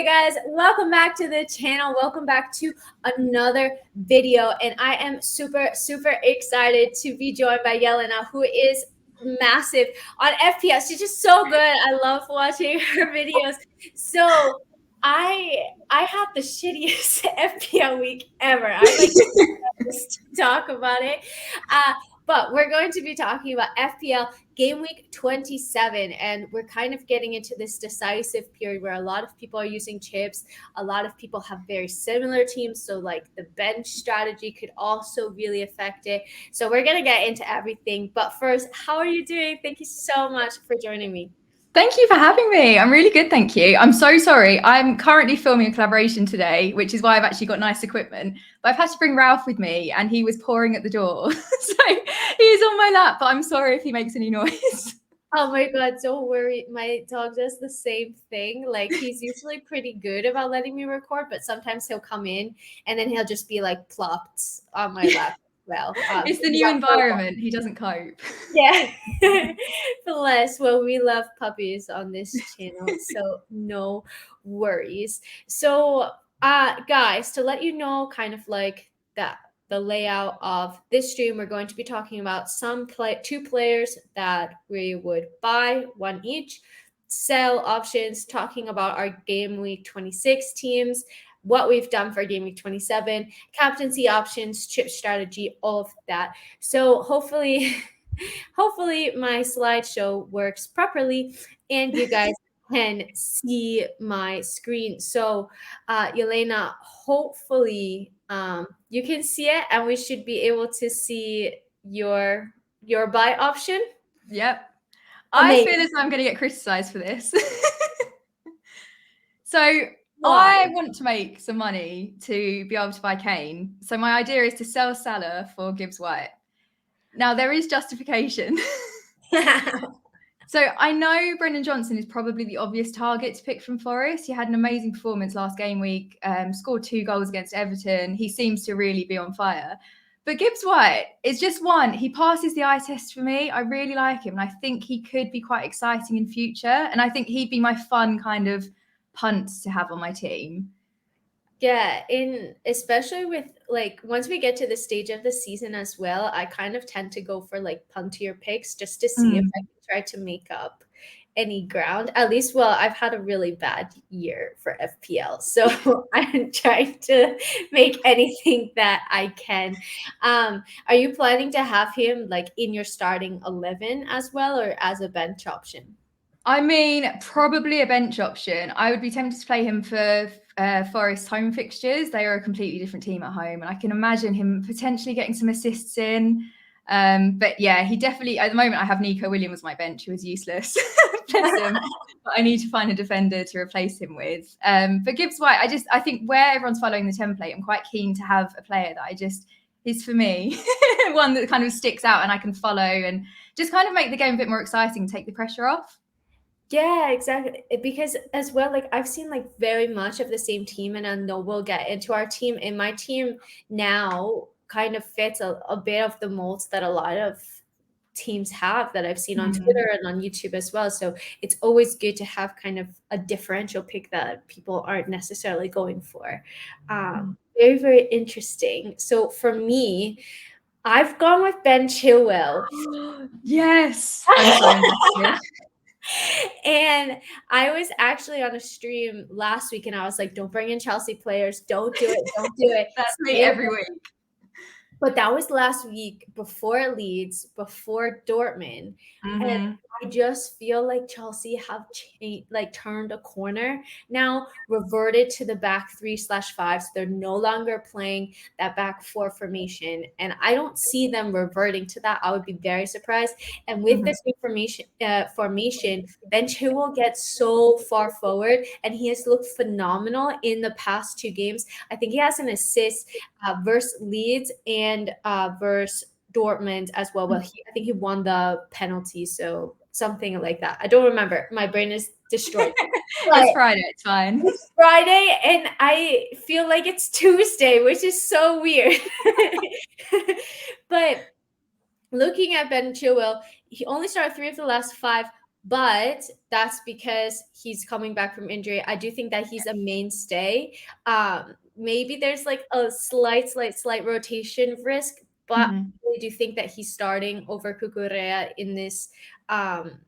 guys, welcome back to the channel. Welcome back to another video, and I am super excited to be joined by Yelena, who is massive on FPS. She's just so good. I love watching her videos. So I had the shittiest FPL week ever. I like to talk about it. But we're going to be talking about FPL Game Week 27, and we're kind of getting into this decisive period where a lot of people are using chips. A lot of people have very similar teams, so like the bench strategy could also really affect it. So we're going to get into everything. But first, how are you doing? Thank you so much for joining me. Thank you for having me. I'm really good, thank you. I'm so sorry. I'm currently filming a collaboration today, which is why I've actually got nice equipment. But I've had to bring Ralph with me, and he was pouring at the door. So he's on my lap, but I'm sorry if he makes any noise. Oh my God, don't worry. My dog does the same thing. Like, he's usually pretty good about letting me record, but sometimes he'll come in and then he'll just be like plopped on my lap. Well, it's the new environment. He doesn't cope. Yeah. Bless. Well, we love puppies on this channel, so no worries. So, guys, to let you know kind of like that the layout of this stream, we're going to be talking about two players that we would buy, one each, sell options, talking about our game week 26 teams, what we've done for game week 27, captaincy options, chip strategy, all of that. So hopefully my slideshow works properly and you guys can see my screen. So Yelena, hopefully you can see it, and we should be able to see your buy option. Yep. Amazing. I feel as though I'm going to get criticized for this. So why? I want to make some money to be able to buy Kane. So my idea is to sell Salah for Gibbs White. Now, there is justification. So I know Brendan Johnson is probably the obvious target to pick from Forest. He had an amazing performance last game week, scored 2 goals against Everton. He seems to really be on fire. But Gibbs White is just one. He passes the eye test for me. I really like him, and I think he could be quite exciting in future. And I think he'd be my fun kind of punt to have on my team. Yeah, especially with like once we get to the stage of the season as well, I kind of tend to go for like puntier picks just to see if I can try to make up any ground. At least, well, I've had a really bad year for FPL, so I'm trying to make anything that I can. Are you planning to have him like in your starting 11 as well, or as a bench option? I mean, probably a bench option. I would be tempted to play him for Forest home fixtures. They are a completely different team at home, and I can imagine him potentially getting some assists in. But yeah, he definitely, at the moment, I have Nico Williams on my bench, who is useless. Bless him. But I need to find a defender to replace him with. But Gibbs White, I think where everyone's following the template, I'm quite keen to have a player that is for me, one that kind of sticks out and I can follow and just kind of make the game a bit more exciting, take the pressure off. Yeah, exactly. Because as well, like I've seen like very much of the same team, and I know we'll get into our team. And my team now kind of fits a bit of the molds that a lot of teams have that I've seen on Twitter and on YouTube as well. So it's always good to have kind of a differential pick that people aren't necessarily going for. Very interesting. So for me, I've gone with Ben Chilwell. Yes. And I was actually on a stream last week and I was like, don't bring in Chelsea players. Don't do it. Don't do it. That's me every week. But that was last week before Leeds, before Dortmund. And I just feel like Chelsea have turned a corner now, reverted to the back 3/5. So they're no longer playing that back 4 formation. And I don't see them reverting to that. I would be very surprised. And with this new formation, Ben Chilwell gets so far forward, and he has looked phenomenal in the past 2 games. I think he has an assist versus Leeds and versus Dortmund as well. Well, I think he won the penalty, so something like that. I don't remember. My brain is destroyed. It's Friday. It's fine. It's Friday, and I feel like it's Tuesday, which is so weird. But looking at Ben Chilwell, he only started 3 of the last 5, but that's because he's coming back from injury. I do think that he's a mainstay. Maybe there's like a slight rotation risk, but I really do think that he's starting over Kukurea in this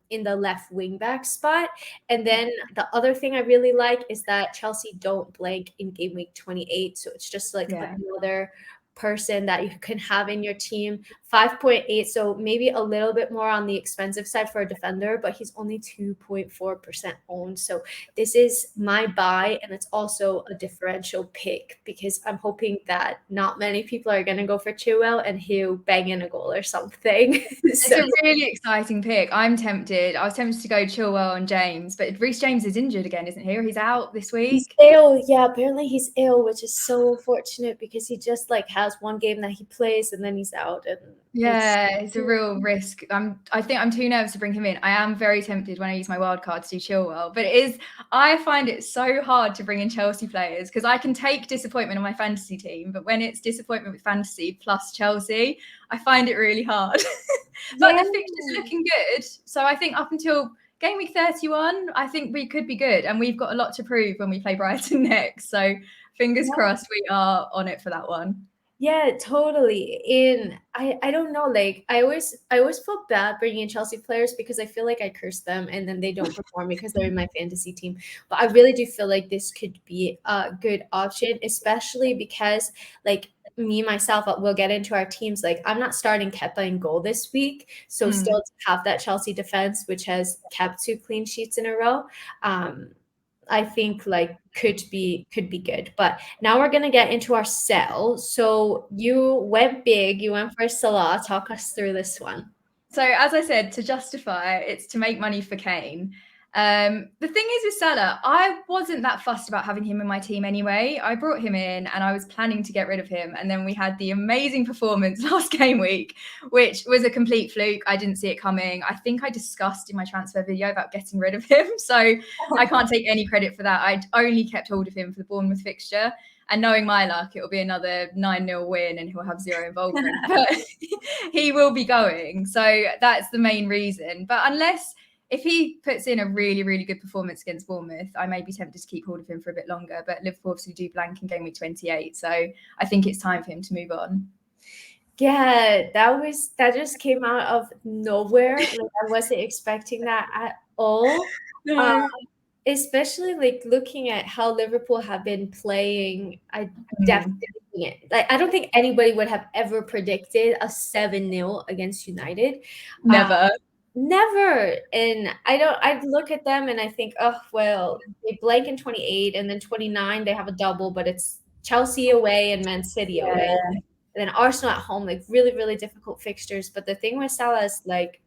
in the left wing back spot. And then the other thing I really like is that Chelsea don't blank in game week 28, so it's just like another person that you can have in your team. 5.8, so maybe a little bit more on the expensive side for a defender, but he's only 2.4% owned. So this is my buy, and it's also a differential pick because I'm hoping that not many people are going to go for Chilwell and he'll bang in a goal or something. It's a really exciting pick. I'm tempted. I was tempted to go Chilwell and James, but Reece James is injured again, isn't he? Or he's out this week. He's ill. Yeah, apparently he's ill, which is so unfortunate because he just like has one game that he plays and then he's out. And it's a real risk. I think I'm too nervous to bring him in. I am very tempted when I use my wild card to do Chilwell, but I find it so hard to bring in Chelsea players because I can take disappointment on my fantasy team, but when it's disappointment with fantasy plus Chelsea, I find it really hard. But the fixture's looking good. So I think up until game week 31, I think we could be good. And we've got a lot to prove when we play Brighton next. So fingers crossed we are on it for that one. Yeah, totally. I don't know, like I always feel bad bringing in Chelsea players because I feel like I curse them and then they don't perform because they're in my fantasy team. But I really do feel like this could be a good option, especially because like me myself we'll get into our teams. Like I'm not starting Kepa in goal this week, so still to have that Chelsea defense which has kept 2 clean sheets in a row. I think like could be good. But now we're gonna get into our sell. So you went big, you went for Salah. Talk us through this one. So as I said, to justify it's to make money for Kane. The thing is with Salah, I wasn't that fussed about having him in my team anyway. I brought him in and I was planning to get rid of him. And then we had the amazing performance last game week, which was a complete fluke. I didn't see it coming. I think I discussed in my transfer video about getting rid of him. So I can't take any credit for that. I'd only kept hold of him for the Bournemouth fixture. And knowing my luck, it will be another 9-0 win and he'll have 0 involvement. But he will be going. So that's the main reason. But if he puts in a really, really good performance against Bournemouth, I may be tempted to keep hold of him for a bit longer. But Liverpool obviously do blank in game week 28. So I think it's time for him to move on. Yeah, that just came out of nowhere. Like I wasn't expecting that at all. No. Especially like looking at how Liverpool have been playing, I definitely like I don't think anybody would have ever predicted a 7-0 against United. Never. And I'd look at them and I think, oh well, they blank in 28 and then 29 they have a double, but it's Chelsea away and Man City away. And then Arsenal at home, like really, really difficult fixtures. But the thing with Salah is like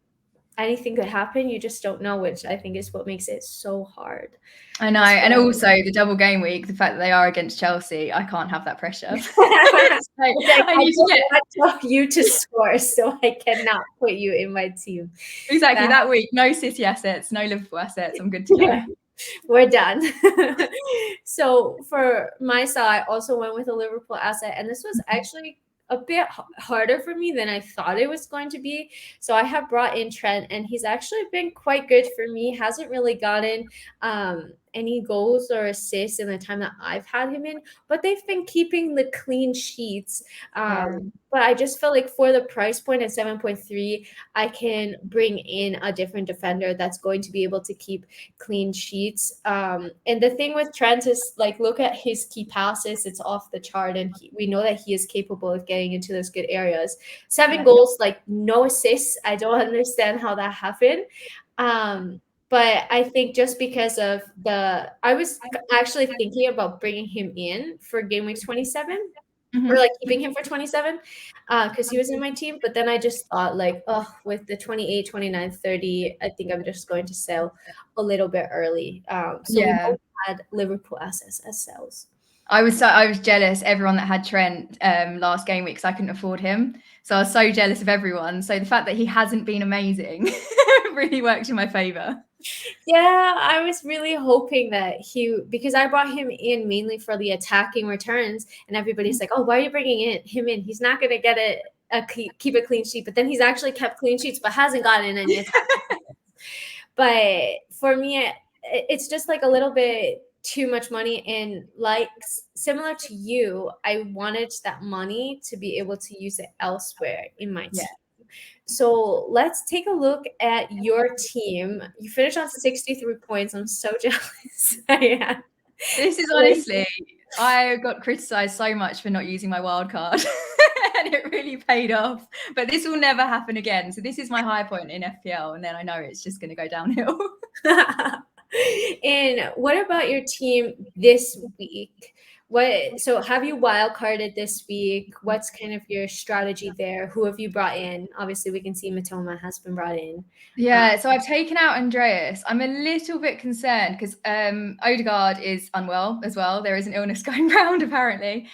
anything could happen. You just don't know, which I think is what makes it so hard. I know. And also the double game week, the fact that they are against Chelsea, I can't have that pressure. I need to get you to score, so I cannot put you in my team. Exactly. That week, no City assets, no Liverpool assets. I'm good to go. Yeah. We're done. So for my side, I also went with a Liverpool asset, and this was actually a bit harder for me than I thought it was going to be. So I have brought in Trent, and he's actually been quite good for me. Hasn't really gotten any goals or assists in the time that I've had him in, but they've been keeping the clean sheets. But I just felt like for the price point at 7.3, I can bring in a different defender that's going to be able to keep clean sheets. And the thing with Trent is like, look at his key passes. It's off the chart. And we know that he is capable of getting into those good areas. 7 goals, like no assists. I don't understand how that happened. But I think just because of I was actually thinking about bringing him in for game week 27. Or like keeping him for 27 because he was in my team. But then I just thought like, oh, with the 28, 29, 30, I think I'm just going to sell a little bit early. So we both had Liverpool assets as sells. I was jealous everyone that had Trent last game week because I couldn't afford him. So I was so jealous of everyone. So the fact that he hasn't been amazing really worked in my favor. Yeah, I was really hoping that because I brought him in mainly for the attacking returns, and everybody's like, "Oh, why are you bringing him in? He's not going to get keep a clean sheet." But then he's actually kept clean sheets, but hasn't gotten any attacking. But for me, it's just like a little bit too much money. And like similar to you, I wanted that money to be able to use it elsewhere in my Yeah. team. So let's take a look at your team. You finished on 63 points. I'm so jealous. I am. This is honestly, I got criticized so much for not using my wild card. And it really paid off. But this will never happen again. So this is my high point in FPL, and then I know it's just going to go downhill. And what about your team this week? So have you wildcarded this week? What's kind of your strategy there? Who have you brought in? Obviously, we can see Matoma has been brought in. Yeah, so I've taken out Andreas. I'm a little bit concerned because Odegaard is unwell as well. There is an illness going around apparently.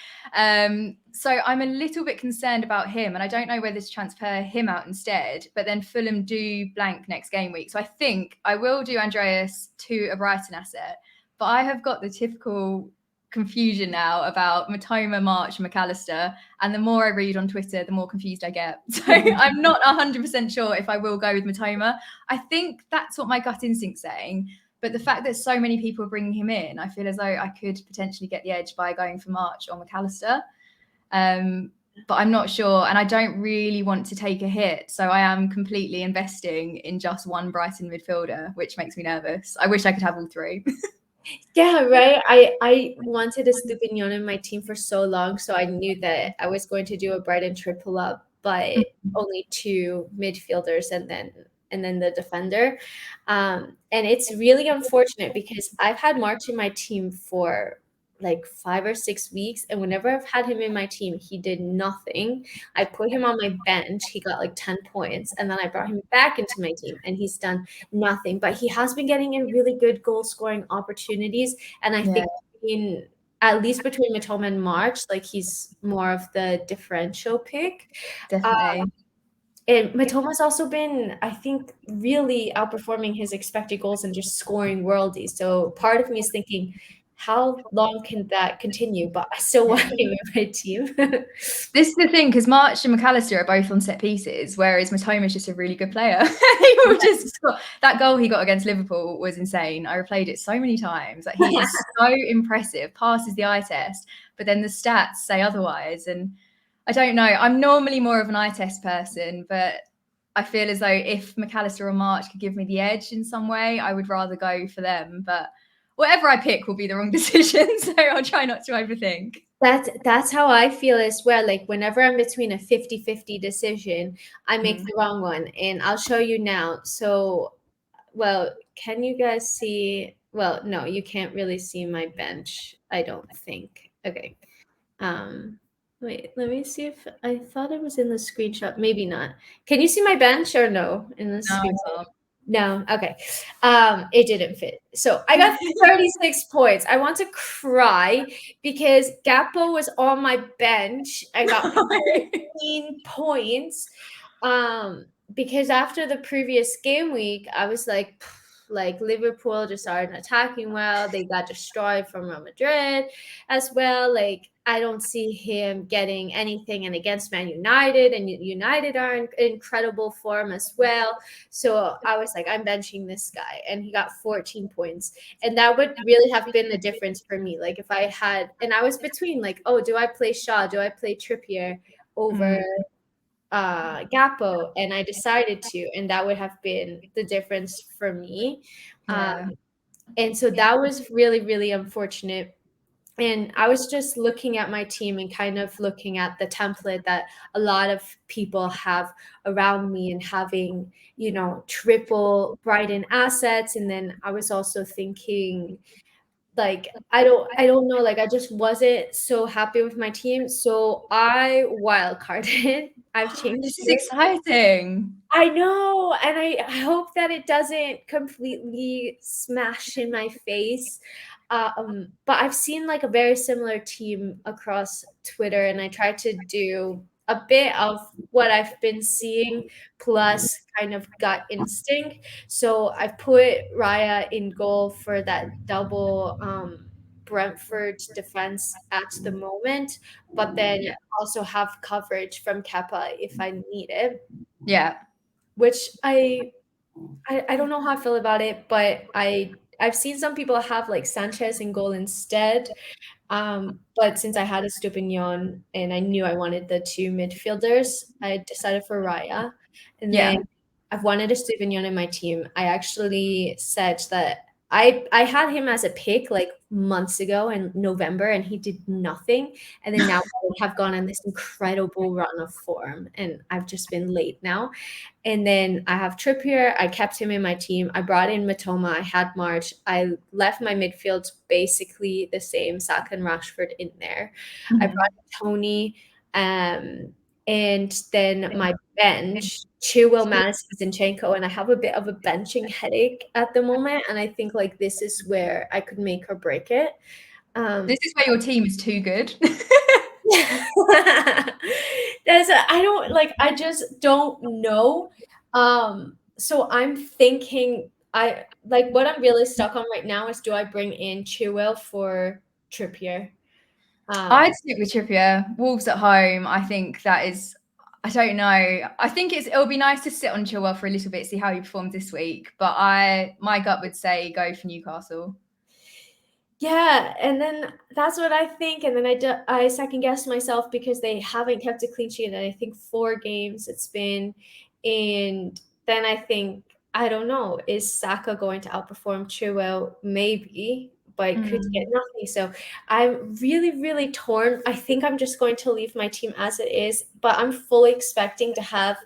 So I'm a little bit concerned about him, and I don't know whether to transfer him out instead. But then Fulham do blank next game week, so I think I will do Andreas to a Brighton asset. But I have got the typical confusion now about Matoma, March, and McAllister. And the more I read on Twitter, the more confused I get. So I'm not 100% sure if I will go with Matoma. I think that's what my gut instinct's saying. But the fact that so many people are bringing him in, I feel as though I could potentially get the edge by going for March or McAllister. But I'm not sure. And I don't really want to take a hit. So I am completely investing in just one Brighton midfielder, which makes me nervous. I wish I could have all three. Yeah, right. I wanted a Stupinian in my team for so long, so I knew that I was going to do a Brighton triple up, but only two midfielders and then the defender. And it's really unfortunate because I've had March in my team for like 5 or 6 weeks, and whenever I've had him in my team, he did nothing. I put him on my bench, he got like 10 points, and then I brought him back into my team, and he's done nothing. But he has been getting in really good goal scoring opportunities, and I think in at least between Matoma and March, like he's more of the differential pick. Definitely. And Matoma's also been, I think, really outperforming his expected goals and just scoring worldies. So part of me is thinking, how long can that continue? But I still want him in my team. This is the thing, because March and McAllister are both on set pieces, whereas Matoma is just a really good player. He will just score. That goal he got against Liverpool was insane. I replayed it so many times. Like, he is so impressive, passes the eye test, but then the stats say otherwise. And I don't know. I'm normally more of an eye test person, but I feel as though if McAllister or March could give me the edge in some way, I would rather go for them. But whatever I pick will be the wrong decision, so I'll try not to overthink. That's how I feel as well. Like whenever I'm between a 50-50 decision, I make the wrong one. And I'll show you now. So, well, can you guys see? Well, no, you can't really see my bench, I don't think. Okay. Wait, let me see if I thought it was in the screenshot. Maybe not. Can you see my bench or no in the screenshot? No, okay. It didn't fit. So I got 36 points. I want to cry because Gappo was on my bench. I got 14 points. Because after the previous game week, I was like Liverpool just aren't attacking well. They got destroyed from Real Madrid as well. Like I don't see him getting anything. And against Man United, and United are in incredible form as well. So I was like, I'm benching this guy, and he got 14 points. And that would really have been the difference for me. Like if I had, and I was between like, oh, do I play Shaw? Do I play Trippier over Gappo? And I decided to, and that would have been the difference for me. And so that was really, really unfortunate. And I was just looking at my team and kind of looking at the template that a lot of people have around me and having, triple Brighton assets. And then I was also thinking, like, I don't know, like I just wasn't so happy with my team. So I wildcarded. I've changed This is it. exciting. I know, and I hope that it doesn't completely smash in my face. But I've seen like a very similar team across Twitter, and I tried to do a bit of what I've been seeing plus kind of gut instinct. So I put Raya in goal for that double Brentford defense at the moment, but then also have coverage from Kepa if I need it. Yeah. Which I I don't know how I feel about it, but I've seen some people have like Sanchez in goal instead. But since I had a Stupinian and I knew I wanted the two midfielders, I decided for Raya. And Yeah. then I've wanted a Stupinian in my team. I actually said that I had him as a pick like months ago in November, and he did nothing. And then now I have gone on this incredible run of form, and I've just been late now. And then I have Trippier. I kept him in my team. I brought in Matoma. I had March. I left my midfield basically the same, Saka and Rashford in there. I brought Mhm. in Tony. And then my bench, Chilwell, Madison, Zinchenko, and I have a bit of a benching headache at the moment. And I think like this is where I could make or break it. This is where your team is too good. I don't like, I just don't know. So I'm thinking I like what I'm really stuck on right now is do I bring in Chilwell for Trippier? I'd stick with Trippier. Wolves at home. I think that is. I don't know. I think it'll be nice to sit on Chilwell for a little bit, see how he performs this week. But my gut would say go for Newcastle. Yeah, and then that's what I think, and then I second guess myself because they haven't kept a clean sheet, and I think 4 games it's been, and then I think I don't know, is Saka going to outperform Chilwell? Maybe, but could get Mm. nothing. So I'm really, really torn. I think I'm just going to leave my team as it is, but I'm fully expecting to have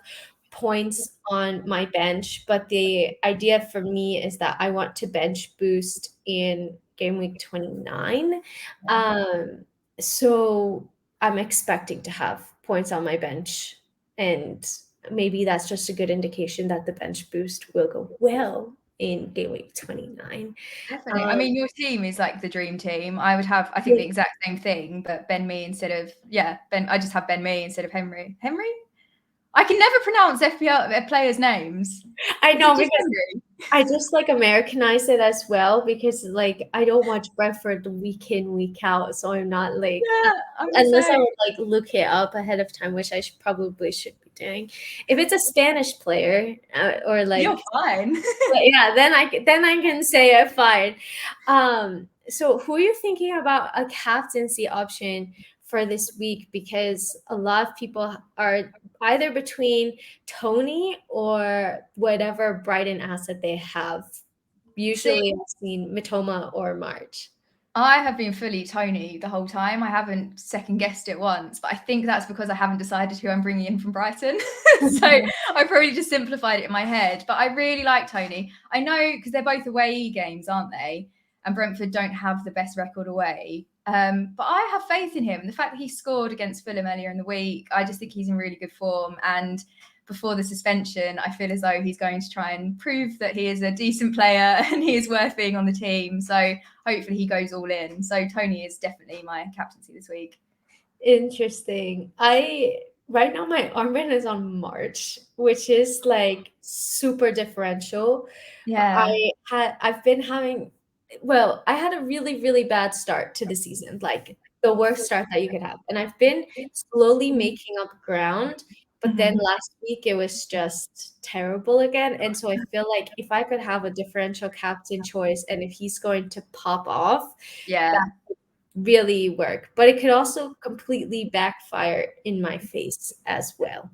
points on my bench. But the idea for me is that I want to bench boost in game week 29. So I'm expecting to have points on my bench, and maybe that's just a good indication that the bench boost will go well in game week 29. Definitely. I mean, your team is like the dream team. I would have, I think, the exact same thing, but Ben Me instead of Ben. I just have Ben Me instead of Henry. Henry? I can never pronounce FPL players' names. I Is it know just because Henry? I just like Americanize it as well because like I don't watch Brentford week in, week out. So I'm not like Yeah, I'm the unless I same. would like look it up ahead of time, which I probably should be doing. If it's a Spanish player or You're like fine. yeah, then I can say it fine. So who are you thinking about a captaincy option for this week? Because a lot of people are either between Tony or whatever Brighton asset they have. See, Usually I've seen Matoma or March. I have been fully Tony the whole time. I haven't second guessed it once, but I think that's because I haven't decided who I'm bringing in from Brighton. So I probably just simplified it in my head. But I really like Tony. I know because they're both away games, aren't they? And Brentford don't have the best record away. But I have faith in him. And the fact that he scored against Fulham earlier in the week, I just think he's in really good form. And before the suspension, I feel as though he's going to try and prove that he is a decent player and he is worth being on the team. So hopefully he goes all in. So Tony is definitely my captaincy this week. Interesting. I right now my armband is on March, which is like super differential. Yeah. I've been having well, I had a really, really bad start to the season, like the worst start that you could have. And I've been slowly making up ground, but then Mhm. last week it was just terrible again. And so I feel like if I could have a differential captain choice and if he's going to pop off, Yeah. really work, but it could also completely backfire in my face as well.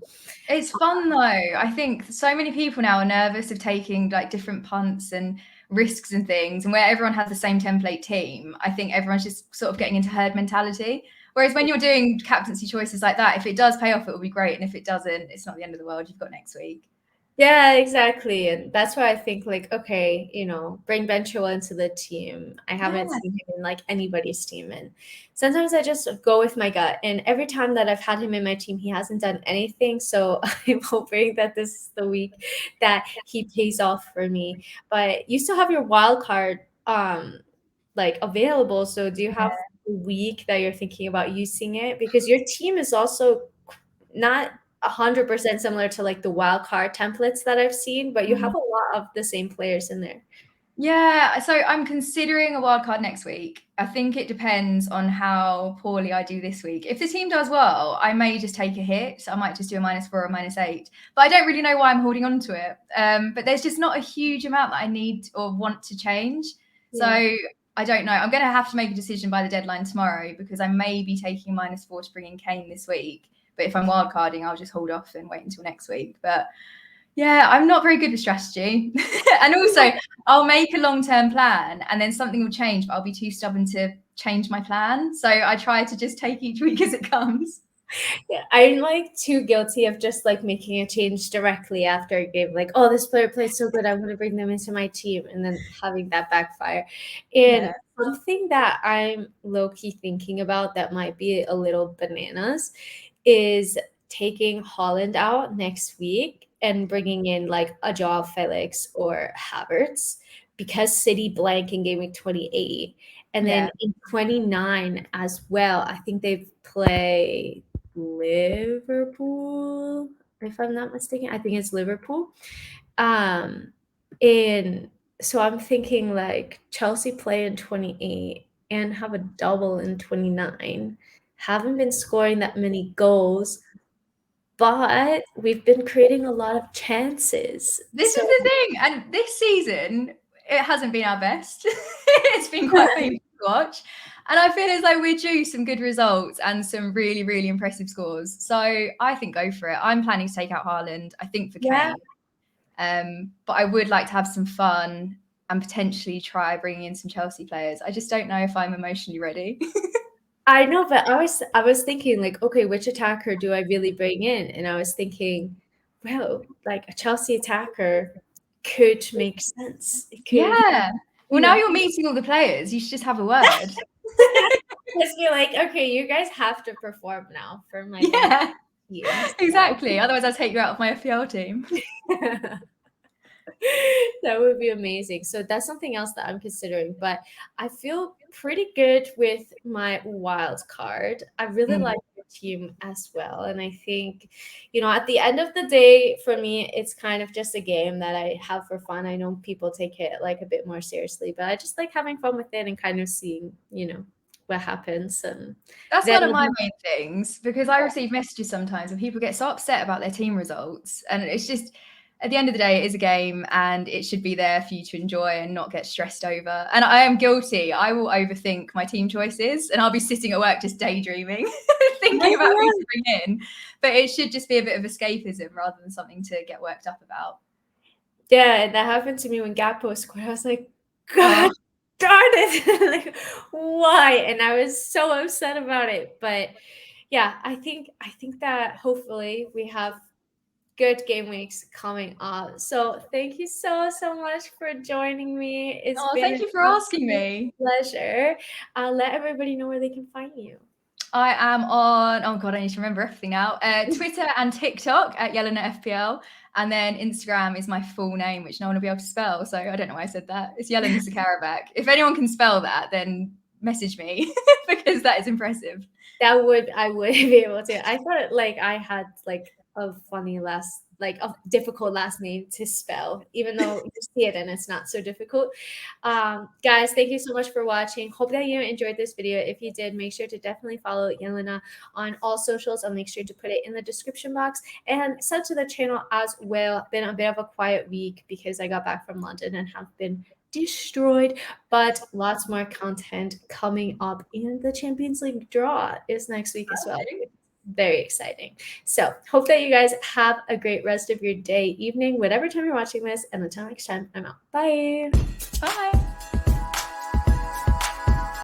It's fun though. I think so many people now are nervous of taking like different punts and risks and things, and where everyone has the same template team, I think everyone's just sort of getting into herd mentality. Whereas when you're doing captaincy choices like that, if it does pay off, it will be great, and if it doesn't, it's not the end of the world. You've got next week. Yeah, exactly. And that's why I think like, okay, bring Ben Chilwell into the team. I haven't Yeah. seen him in like anybody's team. And sometimes I just go with my gut. And every time that I've had him in my team, he hasn't done anything. So I'm hoping that this is the week that he pays off for me. But you still have your wild card like available. So do you have a week that you're thinking about using it? Because your team is also not 100% similar to like the wild card templates that I've seen, but you have Mhm. a lot of the same players in there. Yeah, so I'm considering a wildcard next week. I think it depends on how poorly I do this week. If the team does well, I may just take a hit. So I might just do a -4 or a -8. But I don't really know why I'm holding on to it. But there's just not a huge amount that I need or want to change. So I don't know. I'm going to have to make a decision by the deadline tomorrow because I may be taking -4 to bring in Kane this week. But if I'm wildcarding, I'll just hold off and wait until next week. But yeah, I'm not very good with strategy. And also, I'll make a long-term plan and then something will change, but I'll be too stubborn to change my plan. So I try to just take each week as it comes. Yeah, I'm like too guilty of just like making a change directly after a game. Like, oh, this player played so good, I'm going to bring them into my team, and then having that backfire. And something that I'm low-key thinking about that might be a little bananas is taking Holland out next week and bringing in like a Joao Felix or Havertz because City blank in game week 28. And then in 29 as well, I think they play Liverpool, if I'm not mistaken. I think it's Liverpool. And so I'm thinking like Chelsea play in 28 and have a double in 29. Haven't been scoring that many goals, but we've been creating a lot of chances. This is the thing. And this season, it hasn't been our best. It's been quite painful to watch. And I feel as though we're due some good results and some really, really impressive scores. So I think go for it. I'm planning to take out Haaland, I think, for Kane. But I would like to have some fun and potentially try bringing in some Chelsea players. I just don't know if I'm emotionally ready. I know, but I was thinking like, okay, which attacker do I really bring in? And I was thinking, well, like a Chelsea attacker could make sense. It could, Well, now you're meeting all the players. You should just have a word. Just be like, okay, you guys have to perform now for my team. Exactly. Otherwise, I'll take you out of my FPL team. That would be amazing. So that's something else that I'm considering. But I feel pretty good with my wild card. I really like your team as well. And I think, at the end of the day, for me, it's kind of just a game that I have for fun. I know people take it like a bit more seriously, but I just like having fun with it and kind of seeing, what happens. And that's one of my main things, because I receive messages sometimes and people get so upset about their team results. And it's just, at the end of the day, it is a game and it should be there for you to enjoy and not get stressed over. And I am guilty. I will overthink my team choices and I'll be sitting at work just daydreaming, thinking about who to bring in. But it should just be a bit of escapism rather than something to get worked up about. Yeah, and that happened to me when Gakpo scored. I was like, God darn it. Like, why? And I was so upset about it. But yeah, I think that hopefully we have good game weeks coming up. So thank you so much for joining me. It's been thank you for asking me. Pleasure. I'll let everybody know where they can find you. I am on, oh God, I need to remember everything now. Twitter and TikTok at YeLenaFPL. And then Instagram is my full name, which no one will be able to spell. So I don't know why I said that. It's Jelena Sakaraback. If anyone can spell that, then message me because that is impressive. I would be able to. I thought like I had like a funny a difficult last name to spell, even though you see it and it's not so difficult. Guys, thank you so much for watching. Hope that you enjoyed this video. If you did, make sure to definitely follow Jelena on all socials. I'll make sure to put it in the description box and sub to the channel as well. Been a bit of a quiet week because I got back from London and have been destroyed, but lots more content coming up, and the Champions League draw is next week as well. Very exciting. So hope that you guys have a great rest of your day, evening, whatever time you're watching this, and until next time, I'm out. Bye.